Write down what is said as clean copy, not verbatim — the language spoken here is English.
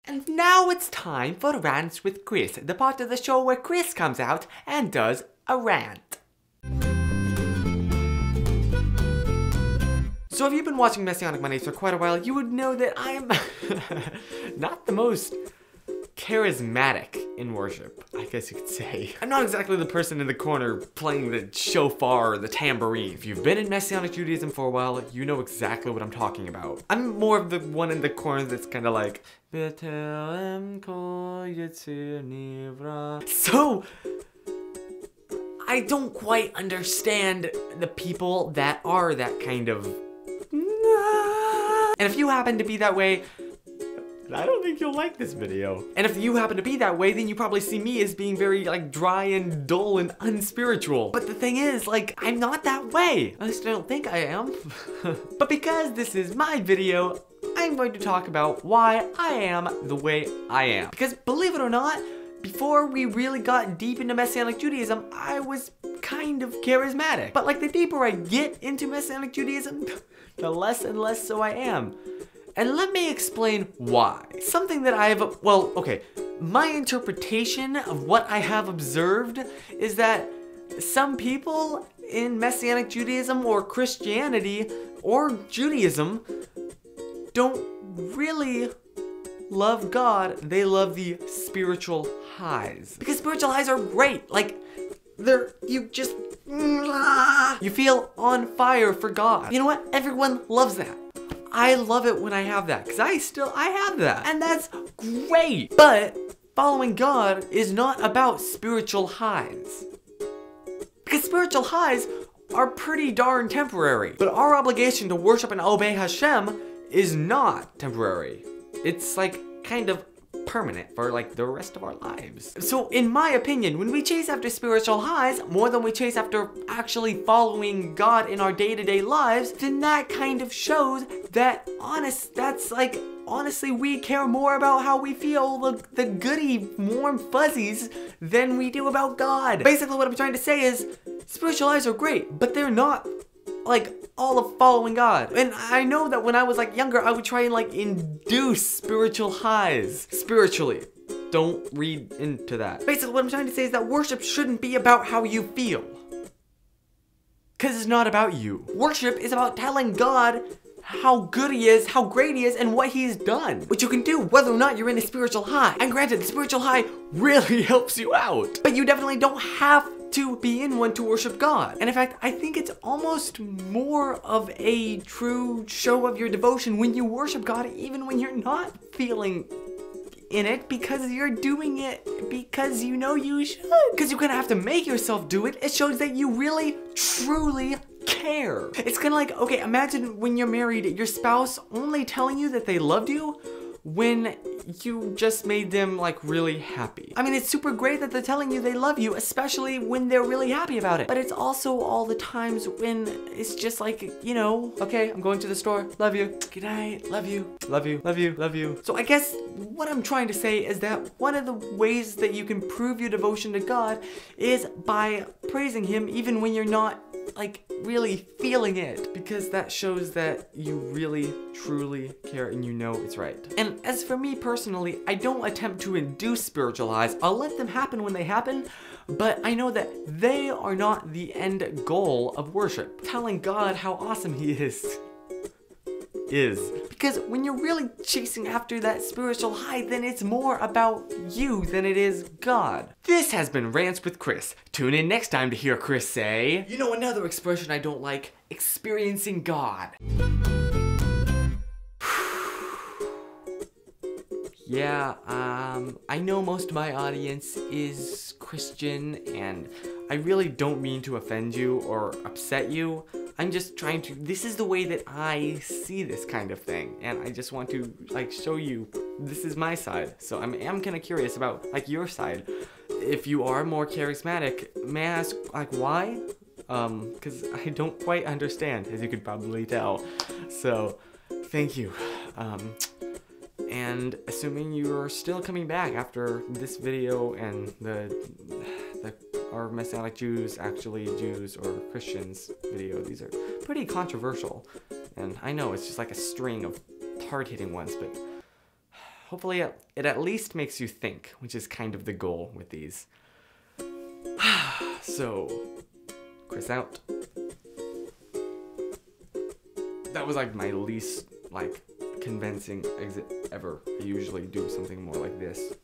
And now it's time for Rants with Chris, the part of the show where Chris comes out and does a rant. So if you've been watching Messianic Mondays for quite a while, you would know that I'm not the most charismatic in worship, I guess you could say. I'm not exactly the person in the corner playing the shofar or the tambourine. If you've been in Messianic Judaism for a while, you know exactly what I'm talking about. I'm more of the one in the corner that's kind of like, so I don't quite understand the people that are that kind of, and if you happen to be that way, I don't think you'll like this video. And if you happen to be that way, then you probably see me as being very, like, dry and dull and unspiritual. But the thing is, like, I'm not that way. At least I don't think I am. But because this is my video, I'm going to talk about why I am the way I am. Because believe it or not, before we really got deep into Messianic Judaism, I was kind of charismatic. But like the deeper I get into Messianic Judaism, the less and less so I am. And let me explain why. Something that my interpretation of what I have observed is that some people in Messianic Judaism or Christianity or Judaism don't really love God, they love the spiritual highs. Because spiritual highs are great. Like, you feel on fire for God. You know what? Everyone loves that. I love it when I have that, because I have that. And that's great. But following God is not about spiritual highs. Because spiritual highs are pretty darn temporary. But our obligation to worship and obey Hashem is not temporary. It's like kind of permanent for like the rest of our lives. So in my opinion, when we chase after spiritual highs more than we chase after actually following God in our day-to-day lives, then that kind of shows that honestly we care more about how we feel, the goody warm fuzzies, than we do about God. Basically what I'm trying to say is spiritual highs are great, but they're not like all of following God. And I know that when I was like younger, I would try and like induce spiritual highs spiritually. Don't read into that. Basically what I'm trying to say is that worship shouldn't be about how you feel. Because it's not about you. Worship is about telling God how good he is, how great he is, and what he's done. Which you can do whether or not you're in a spiritual high. And granted, the spiritual high really helps you out. But you definitely don't have to be in one to worship God. And in fact, I think it's almost more of a true show of your devotion when you worship God, even when you're not feeling in it, because you're doing it because you know you should. Because you're gonna have to make yourself do it. It shows that you really, truly care. It's kind of like, okay, imagine when you're married, your spouse only telling you that they loved you when you just made them like really happy. I mean, it's super great that they're telling you they love you, especially when they're really happy about it. But it's also all the times when it's just like, you know, okay, I'm going to the store, love you, good night, love you, love you, love you, love you. So I guess what I'm trying to say is that one of the ways that you can prove your devotion to God is by praising him even when you're not like really feeling it, because that shows that you really truly care and you know it's right. And as for me personally, I don't attempt to induce spiritual highs. I'll let them happen when they happen, but I know that they are not the end goal of worship. Telling God how awesome he is. Because when you're really chasing after that spiritual high, then it's more about you than it is God. This has been Rants with Chris. Tune in next time to hear Chris say, you know another expression I don't like, experiencing God. Yeah, I know most of my audience is Christian, and I really don't mean to offend you or upset you. I'm just trying to, this is the way that I see this kind of thing, and I just want to like show you this is my side. So I'm kind of curious about like your side. If you are more charismatic, may I ask like why? Because I don't quite understand, as you could probably tell. So thank you. And assuming you're still coming back after this video and our Messianic Jews, actually Jews or Christians video, these are pretty controversial. And I know it's just like a string of hard-hitting ones, but hopefully it at least makes you think, which is kind of the goal with these. So, Chris out. That was like my least like convincing exit ever. I usually do something more like this.